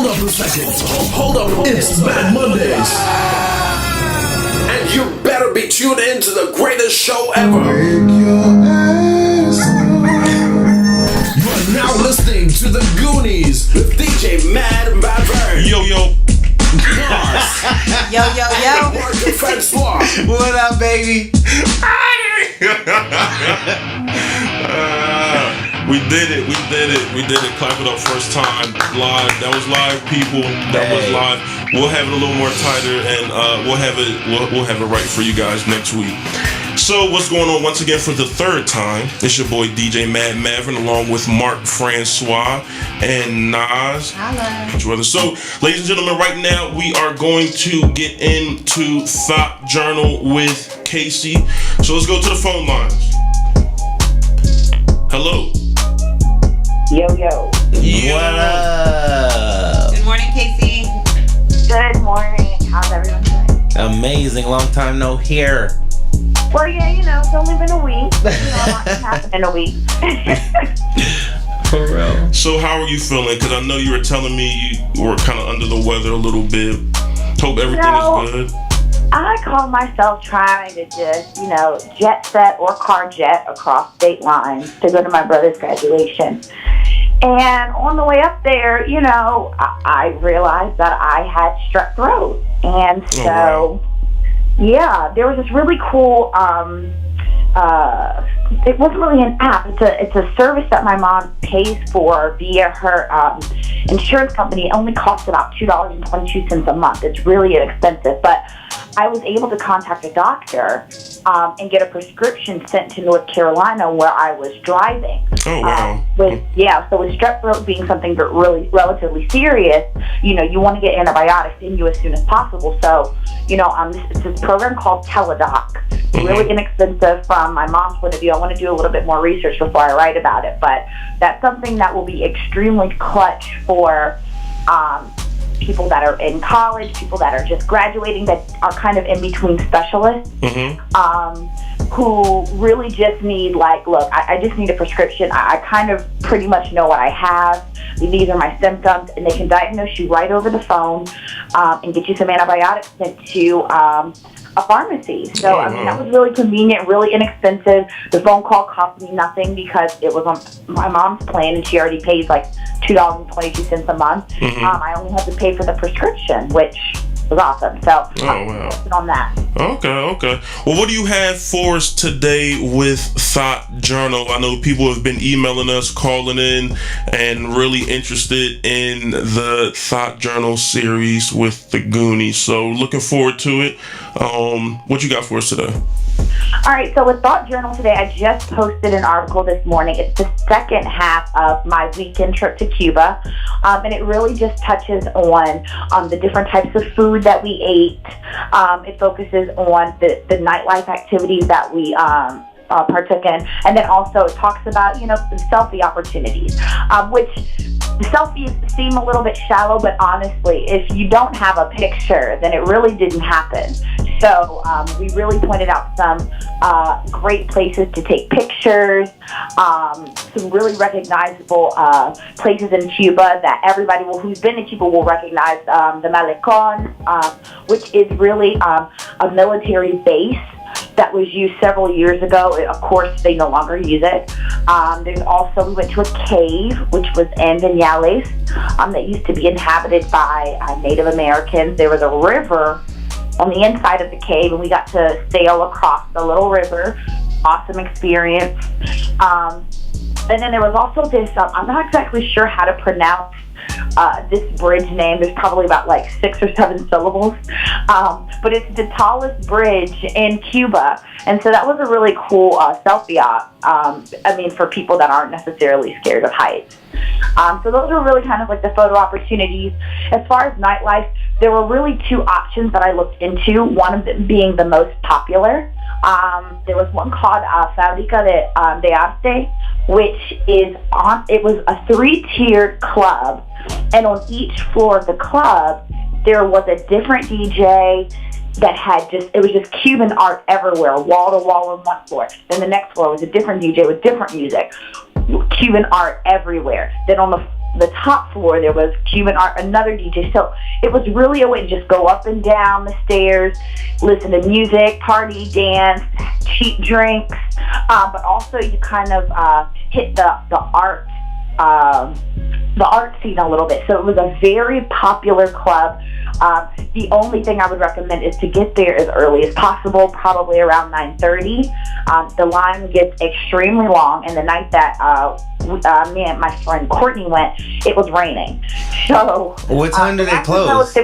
Hold up a second. Hold up. It's Mad Mondays. And you better be tuned in to the greatest show ever. You are now listening to The Goonies with DJ Mad Mavern. Yo. Yo. Marc Francois. What up, baby? We did it. Clap it up first time. Live. That was live, people. That was live. We'll have it a little more tighter, and we'll have it right for you guys next week. So what's going on once again for the third time? It's your boy DJ Mad Mavern along with Marc Francois and Nas. Hello. So, ladies and gentlemen, right now we are going to get into THOT Journal with Casey. So let's go to the phone lines. Hello. Yo. What up? Good morning, Casey. Good morning. How's everyone doing? Amazing. Long time no hear. Well, yeah, it's only been a week. A lot can happen in a week. For real. So how are you feeling? Because I know you were telling me you were kind of under the weather a little bit. Hope everything is good. I call myself trying to just, jet set or car jet across state lines to go to my brother's graduation. And on the way up there, I realized that I had strep throat. And so, yeah, there was this really cool, it wasn't really an app. It's a service that my mom pays for via her insurance company. It only costs about $2.22 a month. It's really inexpensive, but I was able to contact a doctor and get a prescription sent to North Carolina where I was driving. Oh, wow. So with strep throat being something really relatively serious, you want to get antibiotics in you as soon as possible. So, it's this program called TeleDoc. Really inexpensive from my mom's point of view. I want to do a little bit more research before I write about it, but that's something that will be extremely clutch for people that are in college, people that are just graduating, that are kind of in between specialists, who really just need, look, I just need a prescription. I kind of pretty much know what I have. These are my symptoms, and they can diagnose you right over the phone and get you some antibiotics sent to a pharmacy. So, that was really convenient, really inexpensive. The phone call cost me nothing because it was on my mom's plan, and she already pays $2.22 a month. I only had to pay for the prescription, which was awesome. So, on that. Okay. Well, what do you have for us today with THOT Journal? I know people have been emailing us, calling in, and really interested in the THOT Journal series with the Goonies. So, looking forward to it. What you got for us today? All right, so with THOT Journal today, I just posted an article this morning. It's the second half of my weekend trip to Cuba, and it really just touches on the different types of food that we ate. It focuses on the nightlife activities that we partook in, and then also it talks about, selfie opportunities, which the selfies seem a little bit shallow, but honestly, if you don't have a picture, then it really didn't happen. So we really pointed out some great places to take pictures, some really recognizable places in Cuba that everybody who's been in Cuba will recognize. The Malecon, which is really a military base that was used several years ago. Of course, they no longer use it. There's also, we went to a cave, which was in Viñales, that used to be inhabited by Native Americans. There was a river on the inside of the cave, and we got to sail across the little river. Awesome experience. And then there was also this, I'm not exactly sure how to pronounce this bridge name. There's probably about 6 or 7 syllables, but it's the tallest bridge in Cuba, and so that was a really cool selfie op. For people that aren't necessarily scared of heights. So those were really kind of the photo opportunities. As far as nightlife, there were really 2 options that I looked into, one of them being the most popular. There was one called Fábrica de Arte, which it was a 3-tiered club, and on each floor of the club, there was a different DJ that had it was just Cuban art everywhere, wall to wall on one floor. Then the next floor was a different DJ with different music, Cuban art everywhere. Then on the the top floor, there was Cuban art, another DJ. So it was really a way to just go up and down the stairs, listen to music, party, dance, cheap drinks, but also you kind of hit the art scene a little bit. So it was a very popular club. The only thing I would recommend is to get there as early as possible, probably around 9:30. The line gets extremely long, and the night that me and my friend Courtney went, it was raining. So what time do they close?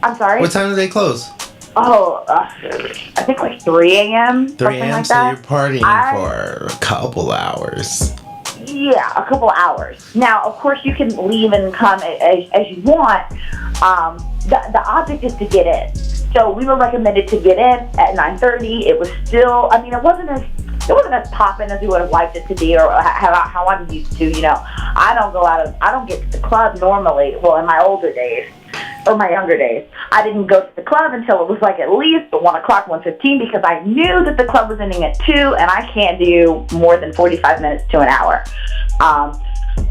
I'm sorry? What time do they close? Oh, I think like 3 a.m. 3 a.m. Like so that. you're partying for a couple hours. Yeah, a couple hours. Now, of course, you can leave and come as you want. The object is to get in. So we were recommended to get in at 9:30. It was still, I mean, it wasn't as popping as we would have liked it to be, or how I'm used to. You know, I don't get to the club normally. Well, in my older days. Or my younger days, I didn't go to the club until it was like at least 1 o'clock, 1:15, because I knew that the club was ending at 2, and I can't do more than 45 minutes to an hour.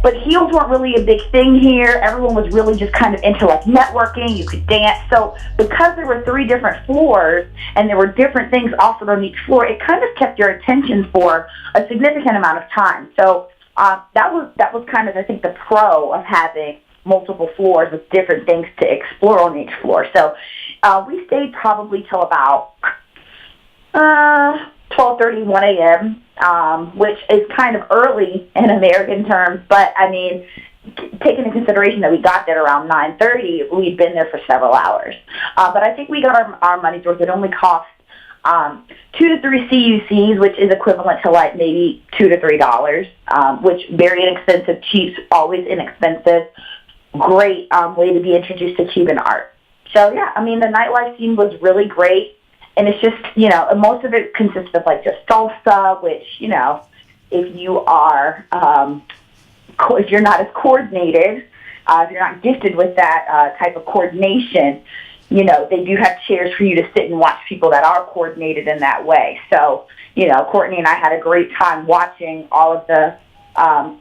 But heels weren't really a big thing here. Everyone was really just kind of into like networking. You could dance. So because there were 3 different floors and there were different things offered on each floor, it kind of kept your attention for a significant amount of time. So that was kind of, I think, the pro of having multiple floors with different things to explore on each floor. So we stayed probably till about 12:30, 1 a.m., which is kind of early in American terms, but I mean, taking into consideration that we got there around 9:30, we'd been there for several hours. But I think we got our money's worth. It only cost 2 to 3 CUCs, which is equivalent to like maybe $2 to $3, which very inexpensive, cheap, always inexpensive. Great way to be introduced to Cuban art. So yeah, I mean, the nightlife scene was really great, and it's just, you know, most of it consists of like just salsa, which, you know, if you are if you're not as coordinated, if you're not gifted with that type of coordination, you know, they do have chairs for you to sit and watch people that are coordinated in that way. So, you know, Courtney and I had a great time watching all of the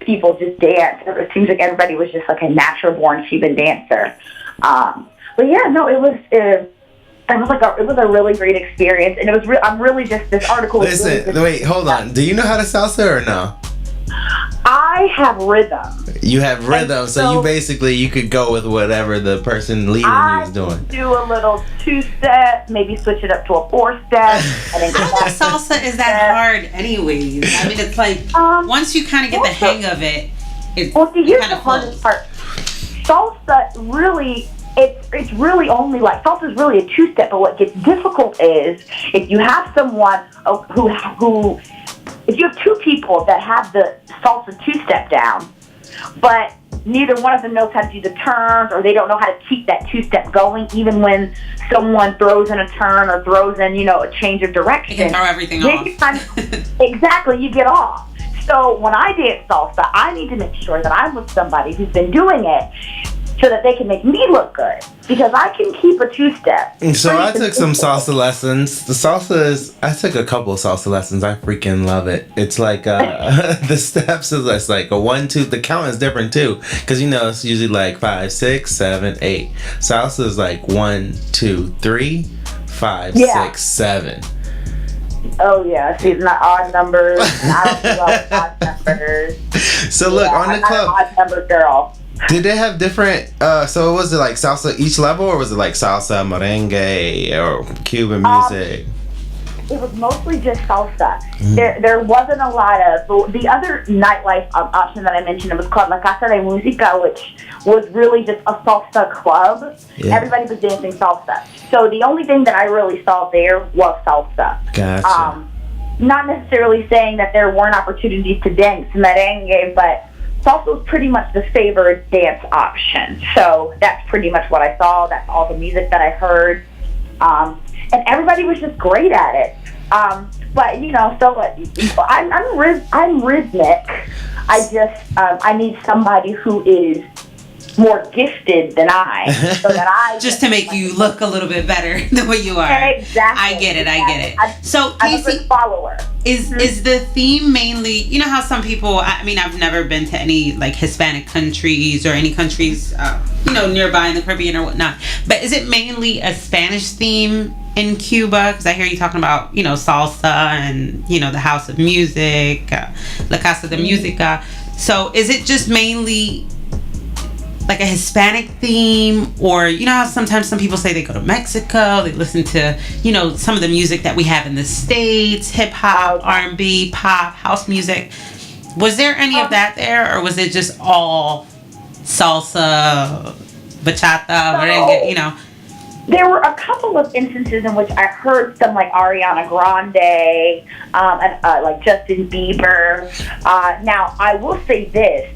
people just dance. It seems like everybody was just like a natural-born Cuban dancer. But yeah, no, it was a really great experience, and it was. I'm really just this article. Listen, wait, hold on. Do you know how to salsa or no? I have rhythm. You have rhythm, so you could go with whatever the person leading you is doing. Do a little 2-step, maybe switch it up to a 4-step, and then I think salsa is that hard anyways. I mean, it's like once you kind of get the hang of it, it's here's the hardest part. Salsa really, it's really only like, salsa is really a 2-step, but what gets difficult is if you have someone who if you have 2 people that have the salsa 2-step down, but neither one of them knows how to do the turns, or they don't know how to keep that 2-step going, even when someone throws in a turn or throws in, you know, a change of direction. You can throw everything off. Exactly, you get off. So when I dance salsa, I need to make sure that I'm with somebody who's been doing it, so that they can make me look good, because I can keep a 2-step. So I took some salsa lessons. I took a couple of salsa lessons. I freaking love it. It's like the steps is it's like a 1, 2. The count is different too, because you know it's usually like 5, 6, 7, 8. Salsa is like 1, 2, 3, 5, 6, 7. Oh yeah, see, it's not odd numbers. I don't do well with odd numbers. So look, on the club, I'm not an odd number girl. Did they have different, so was it like salsa each level, or was it like salsa, merengue, or Cuban music? It was mostly just salsa. There wasn't a lot of, the other nightlife option that I mentioned, it was called La Casa de Música, which was really just a salsa club. Yeah. Everybody was dancing salsa. So the only thing that I really saw there was salsa. Gotcha. Not necessarily saying that there weren't opportunities to dance merengue, but salsa was pretty much the favored dance option. So that's pretty much what I saw. That's all the music that I heard. And everybody was just great at it. But, you know, so I'm rhythmic. I just, I need somebody who is more gifted than I, so that I just to make you look a little bit better than what you are. Exactly. I get it. So I'm Casey, a good follower. Is the theme mainly, you know how some people, I mean, I've never been to any like Hispanic countries or any countries, nearby in the Caribbean or whatnot, but is it mainly a Spanish theme in Cuba? Because I hear you talking about, salsa and, the House of Music, La Casa de Musica. So is it just mainly like a Hispanic theme, or how sometimes some people say they go to Mexico, they listen to some of the music that we have in the States, hip hop, R&B, pop, house music. Was there any of that there, or was it just all salsa, bachata, merengue? There were a couple of instances in which I heard some like Ariana Grande, and like Justin Bieber. Now I will say this.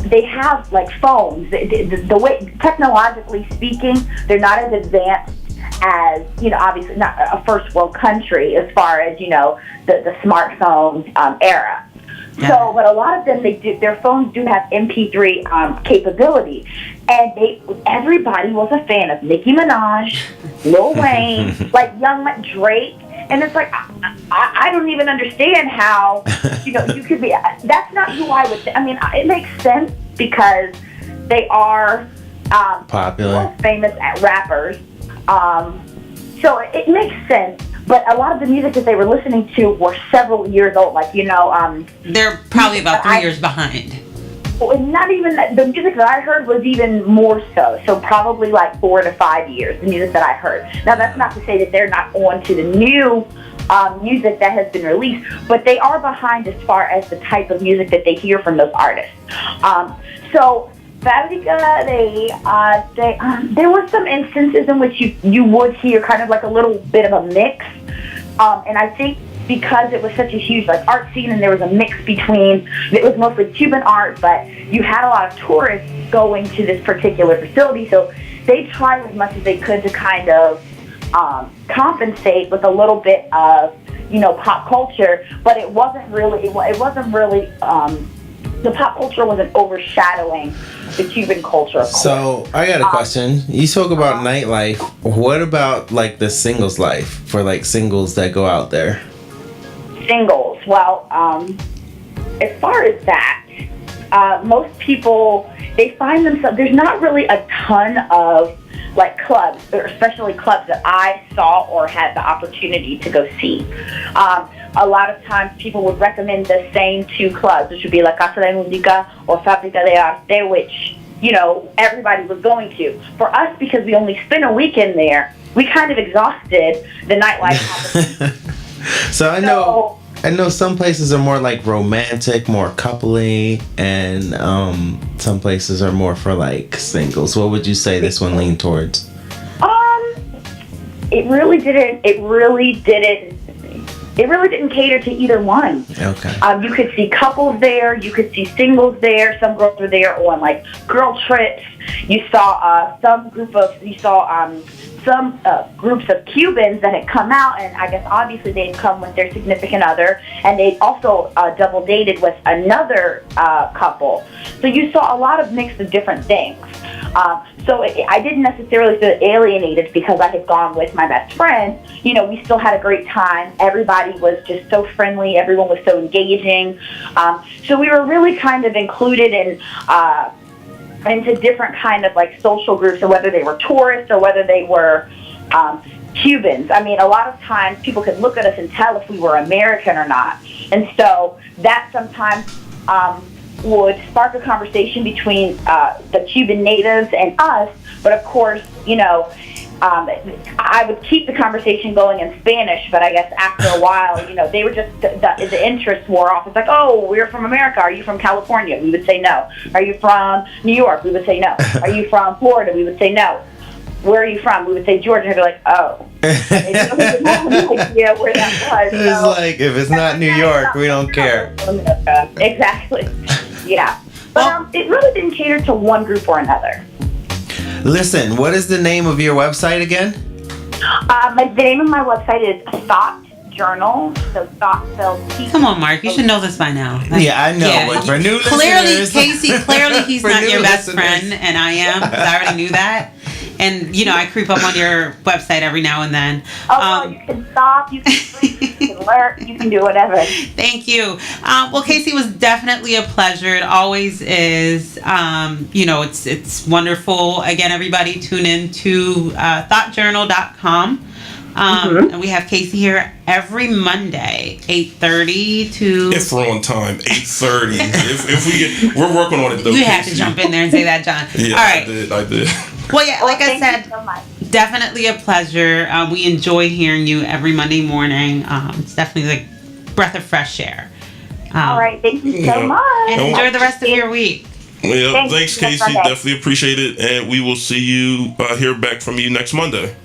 They have like phones. The way, technologically speaking, they're not as advanced as, obviously not a first world country as far as, the smartphone era. Yeah. So, but a lot of them, their phones do have MP3 capability, and everybody was a fan of Nicki Minaj, Lil Wayne, like young Drake. And it's like, I don't even understand how, you could be. That's not who I would say. I mean, it makes sense because they are popular, famous rappers. So it makes sense. But a lot of the music that they were listening to were several years old. Like, they're probably about 3 years behind. Well, not even that. The music that I heard was even more so. So probably like 4 to 5 years, the music that I heard. Now, that's not to say that they're not on to the new music that has been released, but they are behind as far as the type of music that they hear from those artists. So Fabrica, there were some instances in which you would hear kind of like a little bit of a mix. And I think because it was such a huge art scene, and there was a mix between, it was mostly Cuban art, but you had a lot of tourists going to this particular facility, so they tried as much as they could to kind of compensate with a little bit of pop culture, but it wasn't really the pop culture wasn't overshadowing the Cuban culture, of course. So I got a question. You spoke about nightlife. What about like the singles life for like singles that go out there? Singles. Well, as far as that, most people, they find themselves, there's not really a ton of like clubs, or especially clubs that I saw or had the opportunity to go see. A lot of times people would recommend the same two clubs, which would be La Casa de Música or Fábrica de Arte, which, everybody was going to. For us, because we only spent a weekend there, we kind of exhausted the nightlife. So I know some places are more like romantic, more coupley, and some places are more for like singles. What would you say this one leaned towards? It really didn't cater to either one. Okay. You could see couples there, you could see singles there. Some girls were there on like girl trips. You saw some groups of Cubans that had come out, and I guess obviously they'd come with their significant other, and they also double dated with another couple. So you saw a lot of mix of different things. I didn't necessarily feel alienated because I had gone with my best friend. We still had a great time. Everybody was just so friendly. Everyone was so engaging. So we were really kind of included into different kind of like social groups, or whether they were tourists or whether they were Cubans. I mean, a lot of times people could look at us and tell if we were American or not. And so that sometimes would spark a conversation between the Cuban natives and us. But of course, I would keep the conversation going in Spanish, but I guess after a while, they were just, the interest wore off. It's like, oh, we're from America. Are you from California? We would say no. Are you from New York? We would say no. Are you from Florida? We would say no. Where are you from? We would say Georgia. And they'd be like, oh. They didn't have no idea where that was. It's like, if it's not New York, we don't care. Exactly. Yeah. But it really didn't cater to one group or another. Listen, what is the name of your website again? The name of my website is THOT Journal. So thought spelled T. Come on, Mark. You should know this by now. Yeah, I know. But for new clearly, listeners, Casey, clearly he's For not new your best listeners. friend, and I am, because I already knew that. And, you know, I creep up on your website every now and then. Oh, you can stop, you can sleep, you can alert, you can do whatever. Thank you. Well, Casey, it was definitely a pleasure. It always is. You know, it's wonderful. Again, everybody tune in to thoughtjournal.com. And we have Casey here every Monday, 8:30 to... If we're on time, 8:30. if we get... We're working on it, though, You have to Casey. jump in there and say that, John. Yeah, All right. I did. Well, yeah, like I Thank said... you so much. Definitely a pleasure. We enjoy hearing you every Monday morning. It's definitely like breath of fresh air. All right, thank you so Yeah. much. And enjoy the rest of your week. Yeah, thanks, you. Casey. Next Monday. Definitely appreciate it. And we will see you, hear back from you next Monday.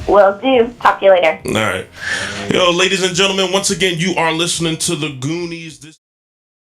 Will do. Talk to you later. All right. Yo, ladies and gentlemen, once again, you are listening to The Goonies.